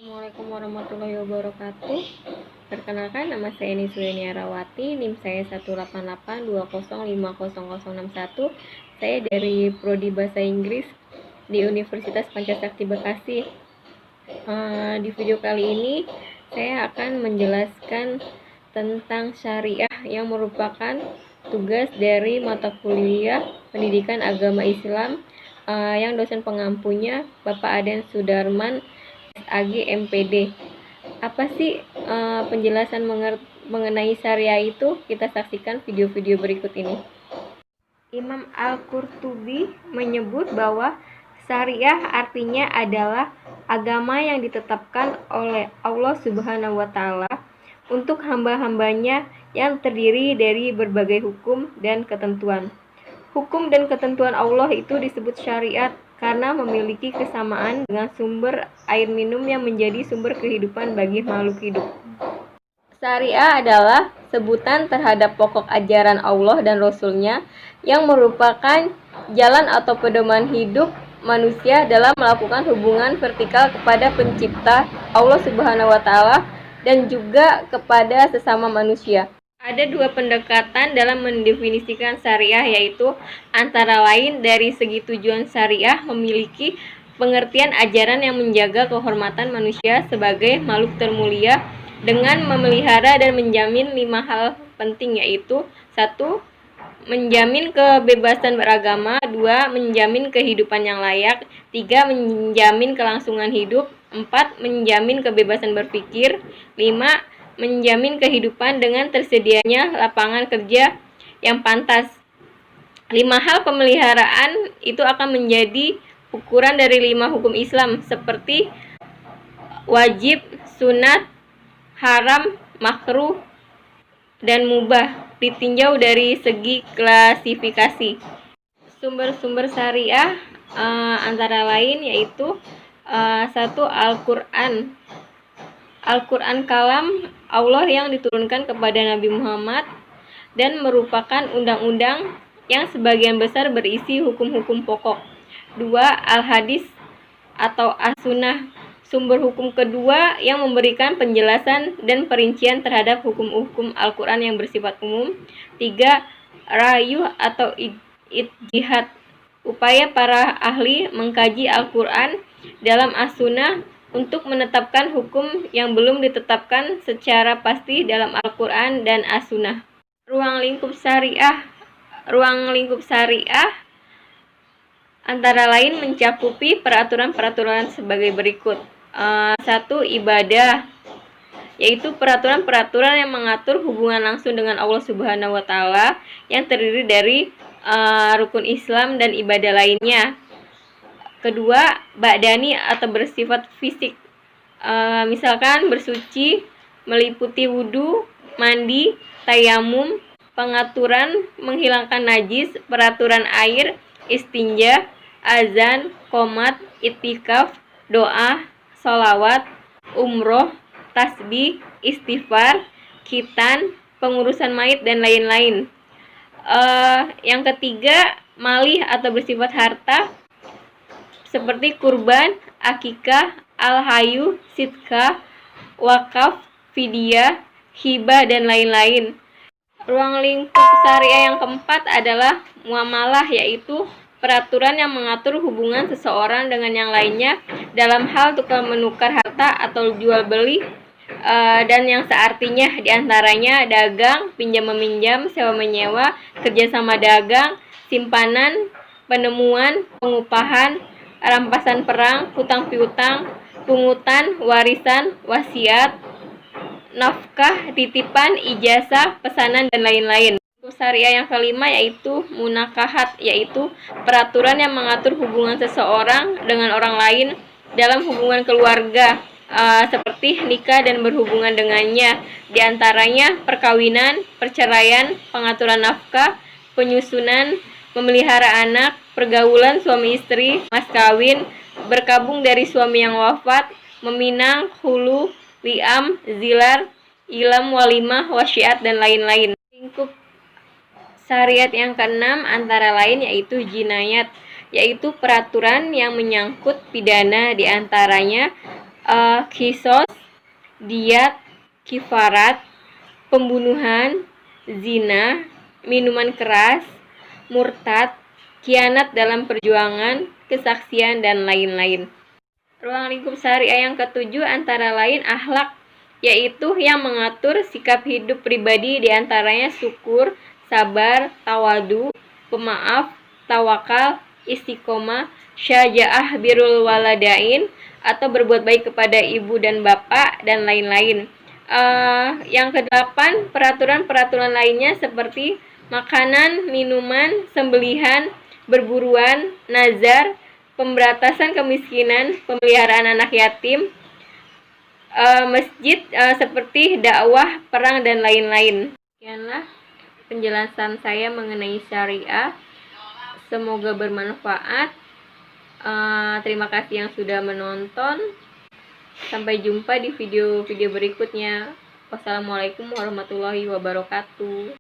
Assalamualaikum warahmatullahi wabarakatuh. Perkenalkan, nama saya Niswini Arawati, NIM saya 18820500061. Saya dari Prodi Bahasa Inggris di Universitas Pancasakti Bekasi. Di video kali ini saya akan menjelaskan tentang syariah yang merupakan tugas dari mata kuliah Pendidikan Agama Islam yang dosen pengampunya Bapak Aden Sudarman SAG MPD. Apa sih penjelasan mengenai syariah itu? Kita saksikan video-video berikut ini. Imam Al-Qurtubi menyebut bahwa syariah artinya adalah agama yang ditetapkan oleh Allah Subhanahu wa Ta'ala untuk hamba-hambanya yang terdiri dari berbagai hukum dan ketentuan. Hukum dan ketentuan Allah itu disebut syariat karena memiliki kesamaan dengan sumber air minum yang menjadi sumber kehidupan bagi makhluk hidup. Syariah adalah sebutan terhadap pokok ajaran Allah dan Rasul-Nya yang merupakan jalan atau pedoman hidup manusia dalam melakukan hubungan vertikal kepada pencipta Allah Subhanahu wa Ta'ala dan juga kepada sesama manusia. Ada dua pendekatan dalam mendefinisikan syariah, yaitu antara lain dari segi tujuan syariah memiliki pengertian ajaran yang menjaga kehormatan manusia sebagai makhluk termulia dengan memelihara dan menjamin 5 hal penting, yaitu 1. Menjamin kebebasan beragama, 2. Menjamin kehidupan yang layak, 3. Menjamin kelangsungan hidup, 4. Menjamin kebebasan berpikir, 5. Menjamin kehidupan dengan tersedianya lapangan kerja yang pantas. 5 hal pemeliharaan itu akan menjadi ukuran dari 5 hukum Islam seperti wajib, sunat, haram, makruh, dan mubah ditinjau dari segi klasifikasi. Sumber-sumber syariah antara lain yaitu 1. Al-Quran. Al-Quran kalam Allah yang diturunkan kepada Nabi Muhammad dan merupakan undang-undang yang sebagian besar berisi hukum-hukum pokok. 2. Al-Hadis atau As-Sunnah, sumber hukum kedua yang memberikan penjelasan dan perincian terhadap hukum-hukum Al-Quran yang bersifat umum. 3. Rayuh atau ijtihad, upaya para ahli mengkaji Al-Quran dalam As-Sunnah untuk menetapkan hukum yang belum ditetapkan secara pasti dalam Al-Quran dan As-Sunnah. Ruang lingkup syariah antara lain mencakupi peraturan-peraturan sebagai berikut. 1. Ibadah, yaitu peraturan-peraturan yang mengatur hubungan langsung dengan Allah Subhanahu wa Ta'ala yang terdiri dari rukun Islam dan ibadah lainnya. Kedua, badani atau bersifat fisik, misalkan bersuci, meliputi wudhu, mandi, tayamum, pengaturan menghilangkan najis, peraturan air, istinja, azan, qomat, itikaf, doa, sholawat, umroh, tasbih, istighfar, khitan, pengurusan mayit, dan lain-lain. Yang ketiga, malih atau bersifat harta, seperti kurban, akikah, al-hayu, sitkah, wakaf, fidyah, hibah, dan lain-lain. Ruang lingkup syariah yang keempat adalah muamalah, yaitu peraturan yang mengatur hubungan seseorang dengan yang lainnya dalam hal tukar menukar harta atau jual beli, dan yang seartinya diantaranya dagang, pinjam meminjam, sewa menyewa, kerjasama dagang, simpanan, penemuan, pengupahan, rampasan perang, hutang piutang, pungutan, warisan, wasiat, nafkah, titipan, ijazah, pesanan, dan lain-lain. Syariah yang kelima yaitu munakahat, yaitu peraturan yang mengatur hubungan seseorang dengan orang lain dalam hubungan keluarga, seperti nikah dan berhubungan dengannya, diantaranya perkawinan, perceraian, pengaturan nafkah, penyusunan, memelihara anak, pergaulan suami istri, mas kawin, berkabung dari suami yang wafat, meminang, hulu, liam, zilar, ilam, walimah, wasyiat, dan lain-lain. Lingkup syariat yang keenam antara lain yaitu jinayat, yaitu peraturan yang menyangkut pidana, diantaranya kisos, diat, kifarat, pembunuhan, zina, minuman keras, murtad, khianat dalam perjuangan, kesaksian, dan lain-lain. Ruang lingkup syariah yang ketujuh antara lain akhlak, yaitu yang mengatur sikap hidup pribadi, diantaranya syukur, sabar, tawadu, pemaaf, tawakal, istiqomah, syaja'ah, birrul waladain, atau berbuat baik kepada ibu dan bapak, dan lain-lain. Yang kedelapan, peraturan-peraturan lainnya seperti makanan, minuman, sembelihan, berburuan, nazar, pemberantasan kemiskinan, pemeliharaan anak yatim, masjid, seperti dakwah, perang, dan lain-lain. Sekianlah penjelasan saya mengenai syariah. Semoga bermanfaat. Terima kasih yang sudah menonton. Sampai jumpa di video-video berikutnya. Wassalamualaikum warahmatullahi wabarakatuh.